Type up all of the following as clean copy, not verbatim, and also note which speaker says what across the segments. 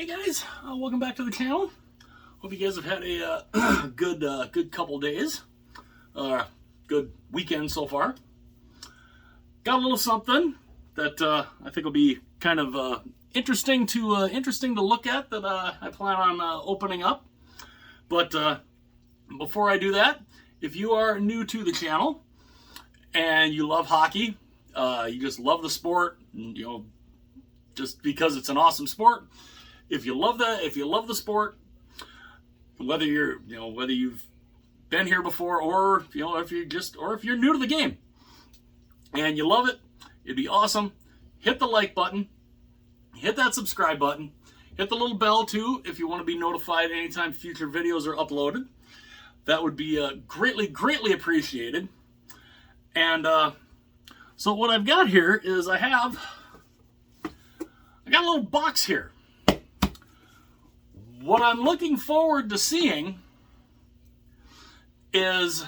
Speaker 1: Hey guys, welcome back to the channel. Hope you guys have had a good couple days. Good weekend so far. Got a little something that I think will be kind of interesting to look at that I plan on opening up. But before I do that, if you are new to the channel and you love hockey, you just love the sport, just because it's an awesome sport. If you love the sport, whether you've been here before or if you're new to the game and you love it, it'd be awesome. Hit the like button, hit that subscribe button, hit the little bell too if you want to be notified anytime future videos are uploaded. That would be greatly appreciated. And so what I've got here is I got a little box here. What I'm looking forward to seeing is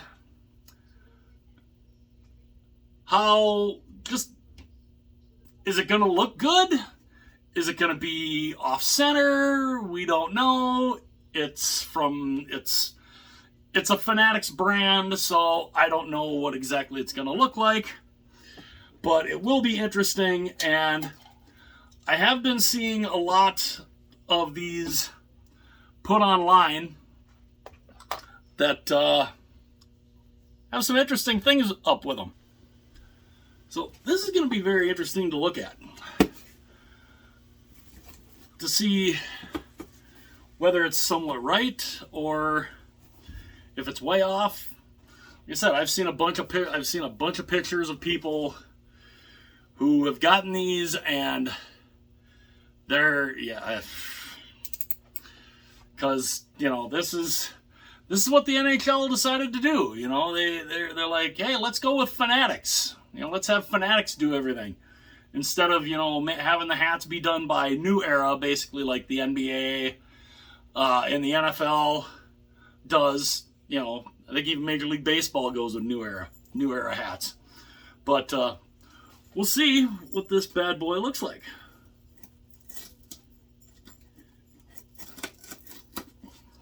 Speaker 1: is it going to look good? Is it going to be off center? We don't know. It's a Fanatics brand, so I don't know what exactly it's going to look like, but it will be interesting. And I have been seeing a lot of these put online that have some interesting things up with them. So this is going to be very interesting to look at, to see whether it's somewhat right or if it's way off. Like I said, I've seen a bunch of pictures of people who have gotten these, and because this is what the NHL decided to do. They're like, hey, let's go with Fanatics. Let's have Fanatics do everything instead of having the hats be done by New Era, basically like the NBA and the NFL does. I think even Major League Baseball goes with New Era hats. But we'll see what this bad boy looks like.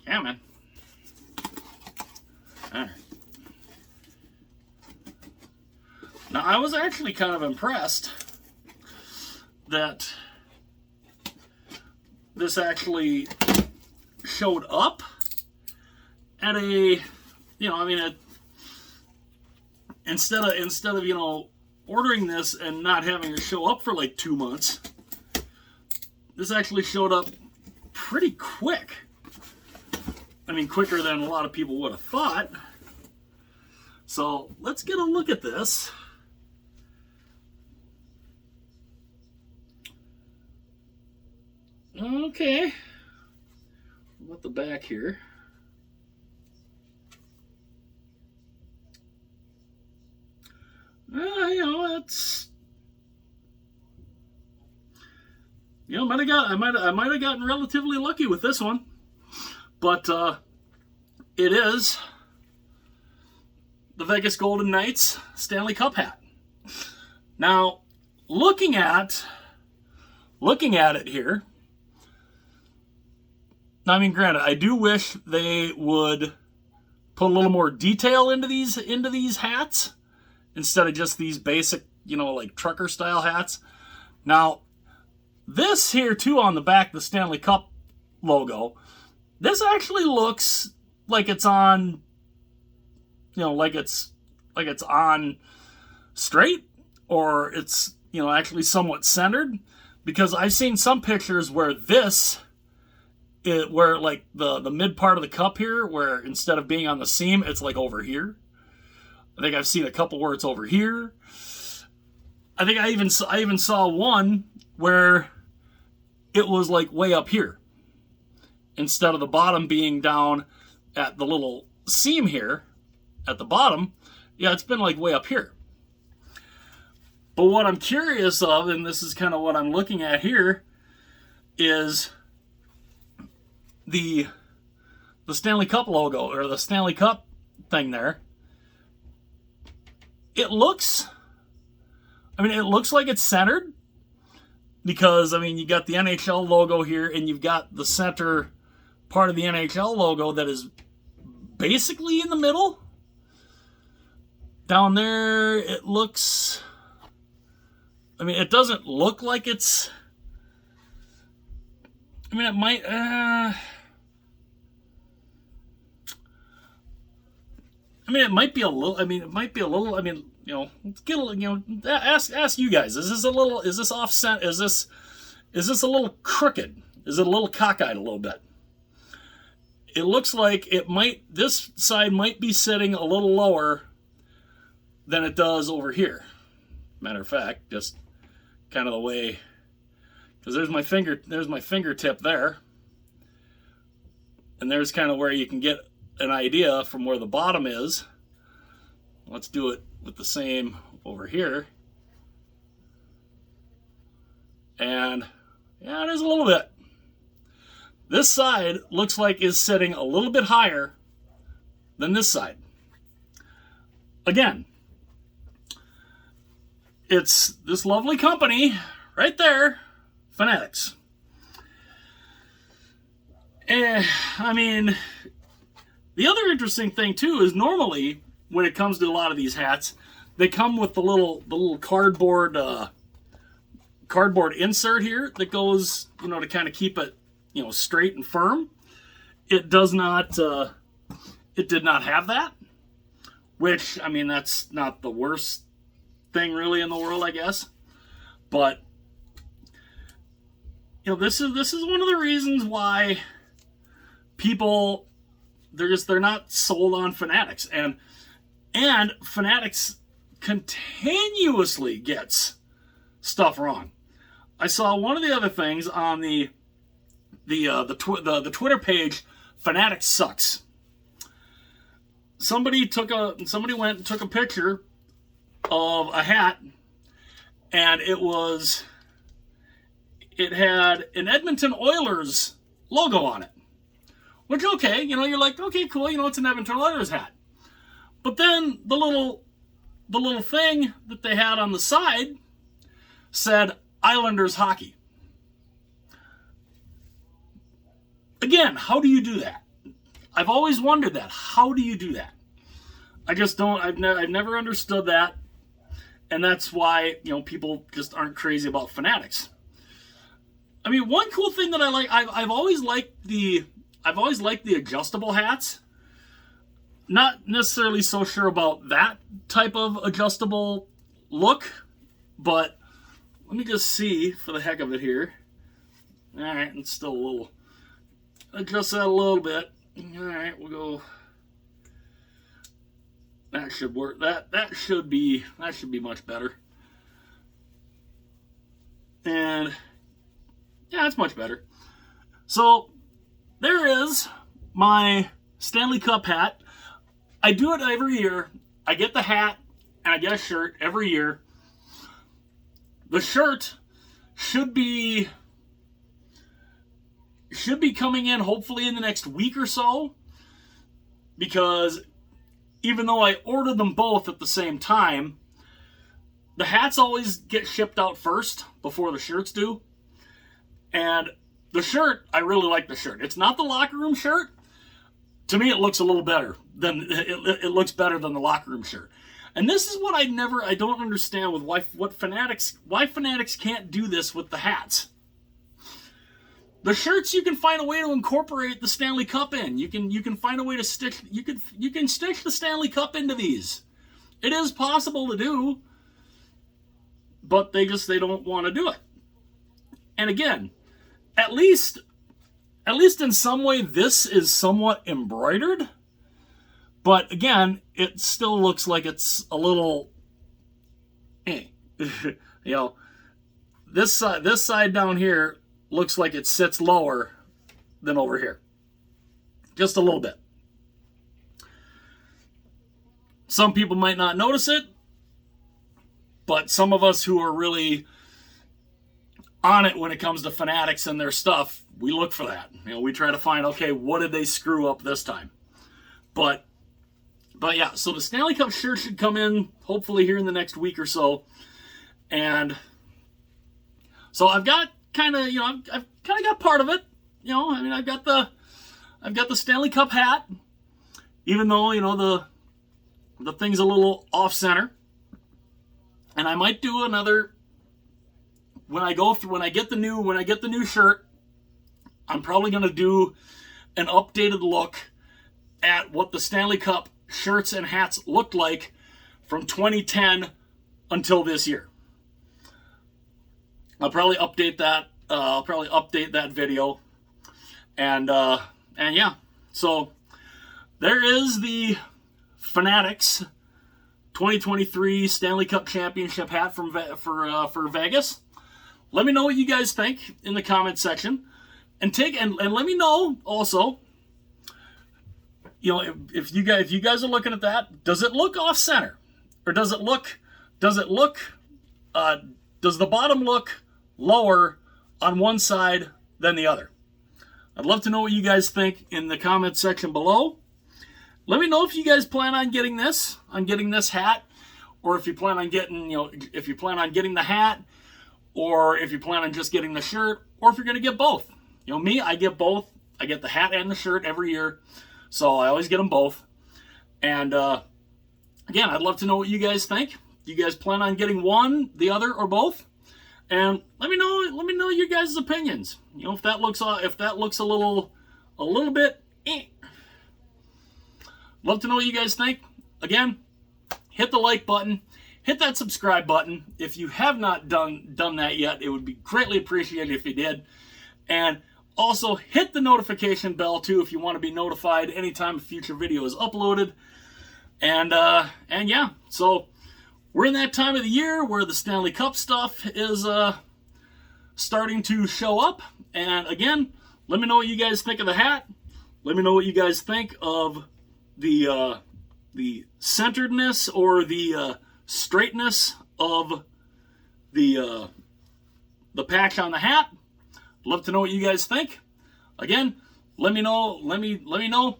Speaker 1: Yeah, man. All right. Now, I was actually kind of impressed that this actually showed up at instead of ordering this and not having it show up for like 2 months, this actually showed up pretty quick. Quicker than a lot of people would have thought. So let's get a look at this. Okay. What about the back here? It's I might have gotten relatively lucky with this one. But it is the Vegas Golden Knights Stanley Cup hat. Now, looking at it here, granted, I do wish they would put a little more detail into these hats instead of just these basic, like trucker style hats. Now, this here too on the back, the Stanley Cup logo. This actually looks like it's on, like it's on straight, or it's, actually somewhat centered, because I've seen some pictures where where like the mid part of the cup here, where instead of being on the seam, it's like over here. I think I've seen a couple where it's over here. I think I even saw one where it was like way up here, instead of the bottom being down at the little seam here at the bottom. Yeah, it's been like way up here. But what I'm curious of, and this is kind of what I'm looking at here, is the Stanley Cup logo, or the Stanley Cup thing there. It looks like it's centered, because, I mean, you got the NHL logo here, and you've got the center part of the NHL logo that is basically in the middle. Down there, it looks... I mean, it doesn't look like it's... I mean, it might... I mean, it might be a little... I mean, it might be a little... I mean, you know, let's get a, you know, ask you guys. Is this a little... Is this offset? Is this a little crooked? Is it a little cockeyed a little bit? It looks like it might... This side might be sitting a little lower than it does over here. Matter of fact, just kind of the way, because there's my fingertip there, and there's kind of where you can get an idea from where the bottom is. Let's do it with the same over here, and yeah, it is a little bit. This side looks like is sitting a little bit higher than this side. Again, it's this lovely company right there, Fanatics. And, I mean, the other interesting thing too is normally when it comes to a lot of these hats, they come with the little cardboard insert here that goes, you know, to kind of keep it, you know, straight and firm. It does not. It did not have that, which, I mean, that's not the worst thing really in the world, I guess. But you know, this is one of the reasons why people they're not sold on Fanatics, and Fanatics continuously gets stuff wrong. I saw one of the other things on the Twitter page, Fanatics Sucks. Somebody went and took a picture of a hat, and it had an Edmonton Oilers logo on it. Which, okay, you know, you're like, okay, cool, you know, it's an Edmonton Oilers hat. But then the little thing that they had on the side said Islanders hockey. Again, how do you do that? I've always wondered that. How do you do that? I just don't. I've never understood that, and that's why, you know, people just aren't crazy about Fanatics. I mean, one cool thing that I like, I've always liked the adjustable hats. Not necessarily so sure about that type of adjustable look, but let me just see for the heck of it here. All right, it's still a little. Adjust that a little bit. All right, we'll go. That should work. That should be much better. And yeah, it's much better. So there is my Stanley Cup hat. I do it every year. I get the hat and I get a shirt every year. The shirt should be coming in hopefully in the next week or so, because even though I ordered them both at the same time, the hats always get shipped out first before the shirts do. And the shirt, I really like the shirt. It's not the locker room shirt. To me, it looks a little better than it looks better than the locker room shirt. And this is what I don't understand with why Fanatics can't do this with the hats. The shirts, you can find a way to incorporate the Stanley Cup in. You can find a way to stitch. You can stitch the Stanley Cup into these. It is possible to do, but they don't want to do it. And again, at least in some way, this is somewhat embroidered. But again, it still looks like it's a little, you know, this side down here looks like it sits lower than over here. Just a little bit. Some people might not notice it, but some of us who are really on it when it comes to Fanatics and their stuff, we look for that. You know, we try to find, okay, what did they screw up this time? But yeah, so the Stanley Cup shirt should come in hopefully here in the next week or so. And So I've got kind of, I've kind of got part of it. I mean, I've got the Stanley Cup hat, even though, the thing's a little off center. And I might do another, when I get the new shirt, I'm probably going to do an updated look at what the Stanley Cup shirts and hats looked like from 2010 until this year. I'll probably update that. I'll probably update that video, and yeah. So there is the Fanatics 2023 Stanley Cup Championship hat for Vegas. Let me know what you guys think in the comment section, and let me know also. If you guys are looking at that, does it look off center, or does the bottom look lower on one side than the other? I'd love to know what you guys think in the comment section below. Let me know if you guys plan on getting this hat, or if you plan on getting, if you plan on getting the hat, or if you plan on just getting the shirt, or if you're going to get both. Me, I get both. I get the hat and the shirt every year, so I always get them both. And again, I'd love to know what you guys think. Do you guys plan on getting one, the other, or both? And let me know your guys' opinions. If that looks a little bit. Love to know what you guys think. Again, hit the like button, hit that subscribe button. If you have not done that yet, it would be greatly appreciated if you did. And also hit the notification bell too if you want to be notified anytime a future video is uploaded. And yeah, so we're in that time of the year where the Stanley Cup stuff is starting to show up. And again, let me know what you guys think of the hat. Let me know what you guys think of the centeredness or the straightness of the patch on the hat. Love to know what you guys think. Again, let me know. Let me know.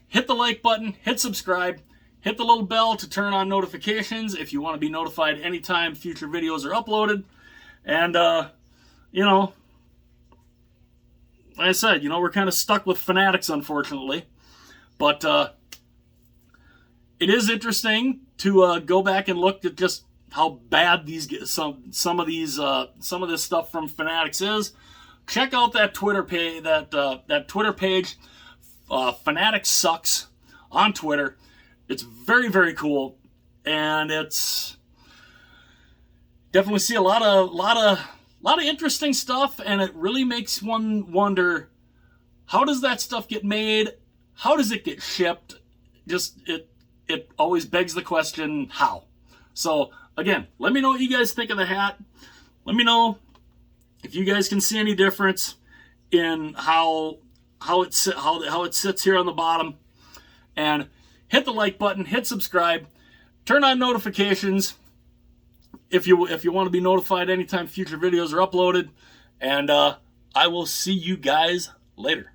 Speaker 1: Hit the like button. Hit subscribe. Hit the little bell to turn on notifications if you want to be notified anytime future videos are uploaded. And like I said, we're kind of stuck with Fanatics, unfortunately. But it is interesting to go back and look at just how bad some of this stuff from Fanatics is. Check out that Twitter page, that Twitter page, Fanatics Sucks on Twitter. It's very, very cool, and it's definitely see a lot of interesting stuff, and it really makes one wonder, how does that stuff get made? How does it get shipped? Just it always begs the question, how? So again, let me know what you guys think of the hat. Let me know if you guys can see any difference in how it sits here on the bottom. And hit the like button, hit subscribe, turn on notifications if you want to be notified anytime future videos are uploaded. And I will see you guys later.